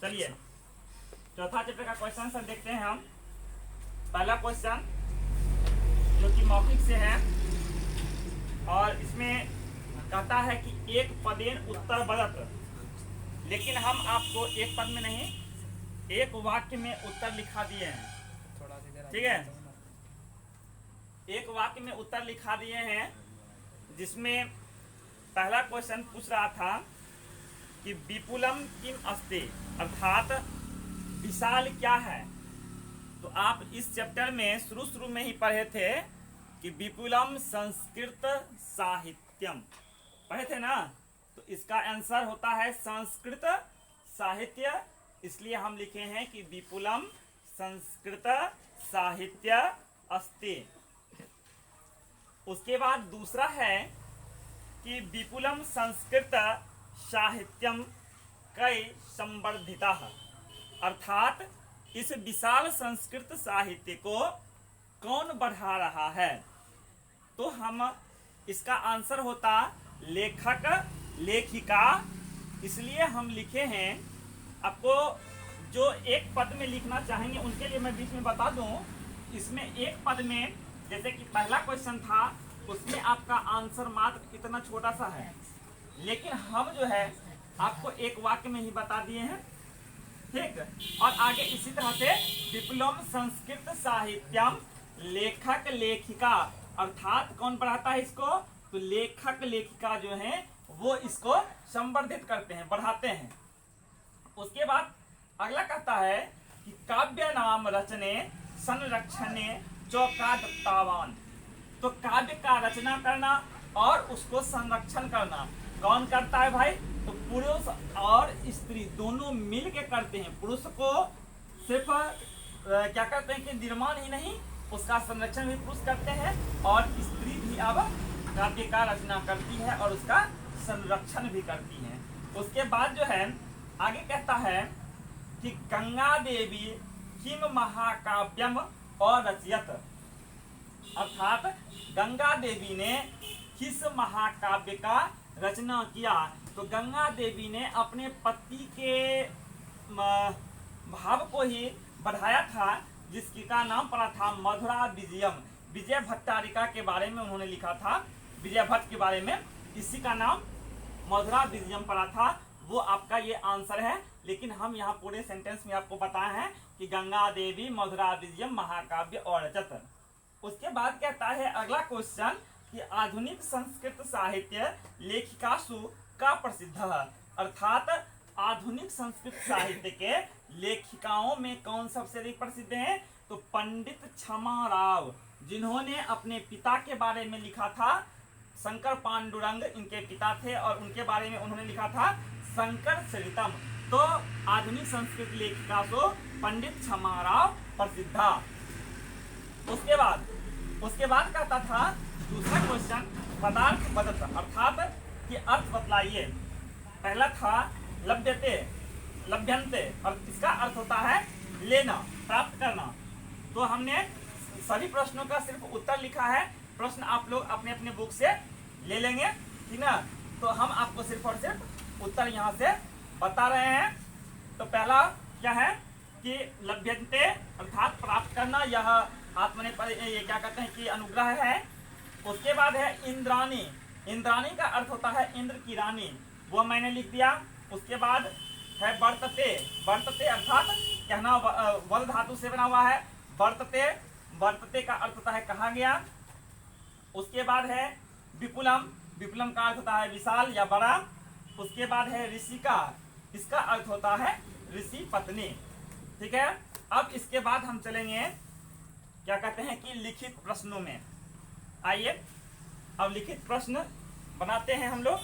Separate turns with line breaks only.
चलिए चौथा चैप्टर का क्वेश्चन सर देखते हैं हम। पहला क्वेश्चन जो कि मौखिक से है और इसमें कहता है कि एक पदेन उत्तर बदत, लेकिन हम आपको एक पद में नहीं एक वाक्य में उत्तर लिखा दिए हैं। ठीक है, एक वाक्य में उत्तर लिखा दिए हैं जिसमें पहला क्वेश्चन पूछ रहा था कि विपुलम किम अस्ति, अर्थात विशाल क्या है। तो आप इस चैप्टर में शुरू में ही पढ़े थे कि विपुलम संस्कृत साहित्यम पढ़े थे ना, तो इसका आंसर होता है संस्कृत साहित्य, इसलिए हम लिखे हैं कि विपुलम संस्कृत साहित्य अस्ति। उसके बाद दूसरा है कि विपुलम संस्कृत साहित्यम कई संवर्धिता, अर्थात इस विशाल संस्कृत साहित्य को कौन बढ़ा रहा है। तो हम इसका आंसर होता लेखक लेखिका, इसलिए हम लिखे हैं। आपको जो एक पद में लिखना चाहेंगे उनके लिए मैं बीच में बता दूं, इसमें एक पद में जैसे कि पहला क्वेश्चन था उसमें आपका आंसर मात्र इतना छोटा सा है, लेकिन हम जो है आपको एक वाक्य में ही बता दिए हैं। ठीक, और आगे इसी तरह से विपुलम संस्कृत साहित्यम लेखक लेखिका, अर्थात कौन बढ़ाता है इसको, तो लेखक लेखिका जो है वो इसको संवर्धित करते हैं, बढ़ाते हैं। उसके बाद अगला कहता है कि काव्य नाम रचने संरक्षणे चौकादत्तावान, तो काव्य का रचना करना और उसको संरक्षण करना कौन करता है भाई, तो पुरुष और स्त्री दोनों मिल के करते हैं। पुरुष को सिर्फ क्या करते हैं कि निर्माण ही नहीं, उसका संरक्षण भी पुरुष करते हैं और स्त्री भी अब काव्य का रचना करती है और उसका संरक्षण भी करती है। उसके बाद जो है आगे कहता है कि गंगा देवी किम महाकाव्यम और रचयत, अर्थात गंगा देवी ने किस महाकाव्य का रचना किया। तो गंगा देवी ने अपने पति के भाव को ही बढ़ाया था, जिसकी का नाम पड़ा था मधुरा विजयम। विजय भट्टारिका के बारे में उन्होंने लिखा था, विजय भट्ट के बारे में, इसी का नाम मधुरा विजयम पड़ा था। वो आपका ये आंसर है, लेकिन हम यहाँ पूरे सेंटेंस में आपको बताए हैं कि गंगा देवी मधुरा विजयम महाकाव्य और रचत। उसके बाद कहता है अगला क्वेश्चन कि आधुनिक संस्कृत साहित्य लेखिकासु का प्रसिद्ध है, अर्थात आधुनिक संस्कृत साहित्य के लेखिकाओं में कौन सबसे अधिक प्रसिद्ध है, तो पंडित क्षमा राव, जिन्होंने अपने पिता के बारे में लिखा था। शंकर पांडुरंग इनके पिता थे और उनके बारे में उन्होंने लिखा था शंकर चरितम। तो आधुनिक संस्कृत लेखिकासु पंडित क्षमा राव प्रसिद्धा। उसके बाद कहता था दूसरा क्वेश्चन पदार्थ बदत, अर्थात कि अर्थ बतलाइए। पहला था लभ्यते लभ्यन्ते, और इसका अर्थ होता है लेना, प्राप्त करना। तो हमने सभी प्रश्नों का सिर्फ उत्तर लिखा है, प्रश्न आप लोग अपने अपने बुक से ले लेंगे, ठीक ना। तो हम आपको सिर्फ और सिर्फ उत्तर यहाँ से बता रहे हैं। तो पहला क्या है कि लभ्यन्ते अर्थात प्राप्त करना, यह आत्मने पर ये क्या कहते हैं कि अनुग्रह है। उसके बाद है इंद्राणी, इंद्राणी का अर्थ होता है इंद्र की रानी, वो मैंने लिख दिया। उसके बाद है वर्तते, वर्तते अर्थात कहना, वल धातु से बना हुआ है वर्तते, वर्तते का अर्थ होता है कहा गया। उसके बाद है विपुलम, विपुलम का अर्थ होता है विशाल या बड़ा। उसके बाद है ऋषिका, इसका अर्थ होता है ऋषि पत्नी, ठीक है। अब इसके बाद हम चलेंगे क्या कहते हैं कि लिखित प्रश्नों में। आइए अब लिखित प्रश्न बनाते हैं हम लोग।